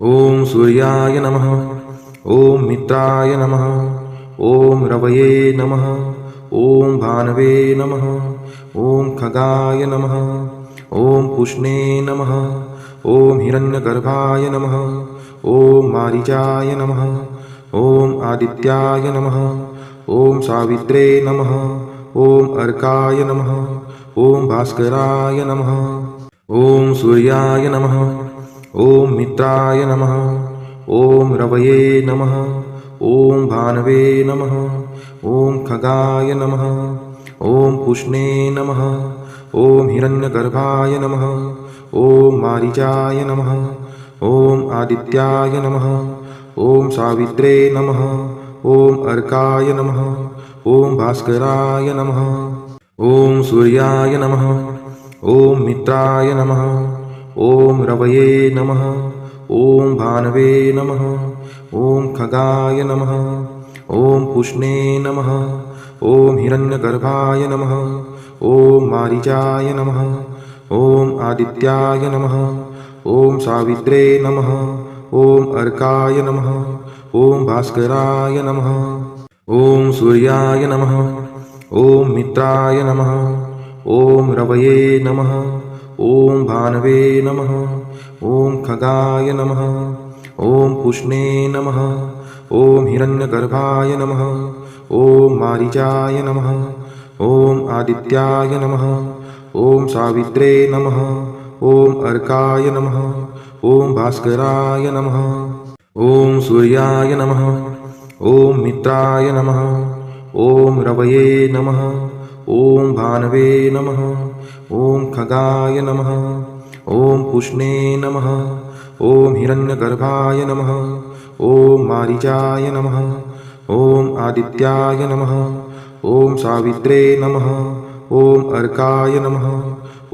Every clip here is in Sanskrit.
ॐ सूर्याय नमः। ॐ मित्राय नमः। ॐ रवये नमः। ॐ भानवे नमः। ॐ खगाय नमः। ॐ पुष्णे नमः। ॐ हिरण्यगर्भाय नमः। ॐ मारीचाय नमः। ॐ आदित्याय नमः। ॐ सावित्रे नमः। ॐ अर्काय नमः। ॐ भास्कराय नमः। ॐ सूर्याय नमः। ॐ मित्राय नमः। ॐ रवये नमः। ॐ भानवे नमः। ॐ खगाय नमः। ॐ पुष्णे नमः। ॐ हिरण्यगर्भाय नमः। ॐ मारीचाय नमः। ॐ आदित्याय नमः। ॐ सावित्रे नमः। ॐ अर्काय नमः। ॐ भास्कराय नमः। ॐ सूर्याय नमः। ॐ मित्राय नमः। ॐ रवये नमः। ॐ भानवे नमः। ॐ खगाय नमः। ॐ पुष्णे नमः। ॐ हिरण्यगर्भाय नमः। ॐ मारीचाय नमः। ॐ आदित्याय नमः। ॐ सावित्रे नमः। ॐ अर्काय नमः। ॐ भास्कराय नमः। ॐ सूर्याय नमः। ॐ मित्राय नमः। ॐ रवये नमः। ॐ भानवे नमः। ॐ खगाय नमः। ॐ पुष्णे नमः। ॐ हिरण्यगर्भाय नमः। ॐ मारीचाय नमः। ॐ आदित्याय नमः। ॐ सावित्रे नमः। ॐ अर्काय नमः। ॐ भास्कराय नमः। ॐ सूर्याय नमः। ॐ मित्राय नमः। ॐ रवये नमः। ॐ भानवे नमः। ॐ खगाय नमः। ॐ पुष्णे नमः। ॐ हिरण्यगर्भाय नमः। ॐ मारीचाय नमः। ॐ आदित्याय नमः। ॐ सावित्रे नमः। ॐ अर्काय नमः।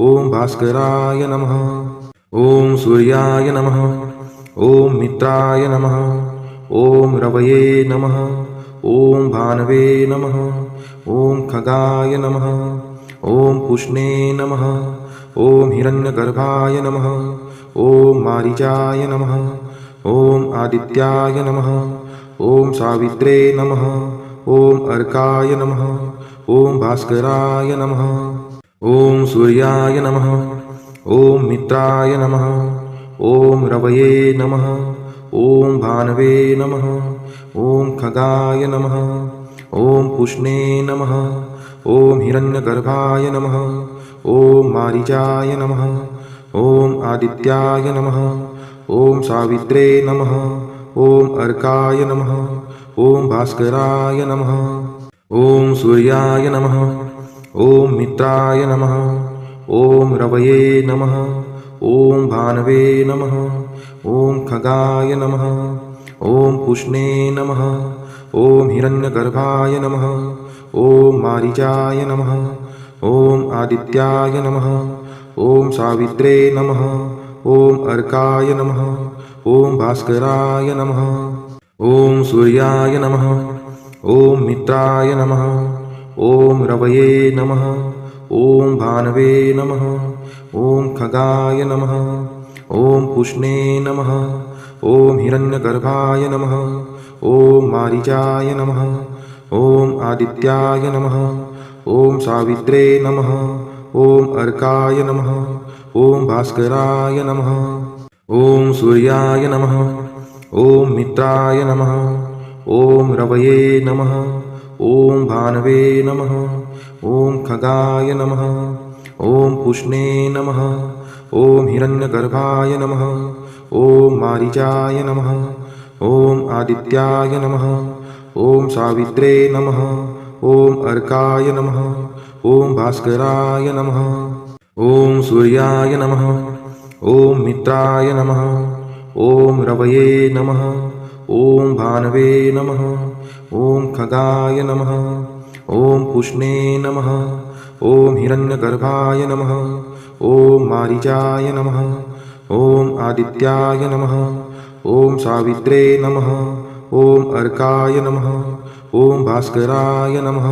ॐ भास्कराय नमः। ॐ सूर्याय नमः। ॐ मित्राय नमः। ॐ रवये नमः। ॐ भानवे नमः। ॐ खगाय नमः। ॐ पुष्णे नमः। ॐ हिरण्यगर्भाय नमः। ॐ मारीचाय नमः। ॐ आदित्याय नमः। ॐ सावित्रे नमः। ॐ अर्काय नमः। ॐ भास्कराय नमः। ॐ सूर्याय नमः। ॐ मित्राय नमः। ॐ रवये नमः। ॐ भानवे नमः। ॐ खगाय नमः। ॐ पुष्णे नमः। ॐ हिरण्यगर्भाय नमः। ॐ मारीचाय नमः। ॐ आदित्याय नमः। ॐ सावित्रे नमः। ॐ अर्काय नमः। ॐ भास्कराय नमः। ॐ सूर्याय नमः। ॐ मित्राय नमः। ॐ रवये नमः। ॐ भानवे नमः। ॐ खगाय नमः। ॐ पुष्णे नमः। ॐ हिरण्यगर्भाय नमः। ॐ मारीचाय नमः। ॐ आदित्याय नमः। ॐ सावित्रे नमः। ॐ अर्काय नमः। ॐ भास्कराय नमः। ॐ सूर्याय नमः। ॐ मित्राय नमः। ॐ रवये नमः। ॐ भानवे नमः। ॐ खगाय नमः। ॐ पुष्णे नमः। ॐ हिरण्यगर्भाय नमः। ॐ मारीचाय नमः। ॐ आदित्याय नमः। ॐ सावित्रे नमः। ॐ अर्काय नमः। ॐ भास्कराय नमः। ॐ सूर्याय नमः। ॐ मित्राय नमः। ॐ रवये नमः। ॐ भानवे नमः। ॐ खगाय नमः। ॐ पुष्णे नमः। ॐ हिरण्यगर्भाय नमः। ॐ मारीचाय नमः। ॐ आदित्याय नमः। ॐ सावित्रे नमः। ॐ अर्काय नमः। ॐ भास्कराय नमः। ॐ सूर्याय नमः। ॐ मित्राय नमः। ॐ रवये नमः। ॐ भानवे नमः। ॐ खगाय नमः। ॐ पुष्णे नमः। ॐ हिरण्यगर्भाय नमः। ॐ मारीचाय नमः। ॐ आदित्याय नमः। ॐ सावित्रे नमः। ॐ अर्काय नमः। ॐ भास्कराय नमः।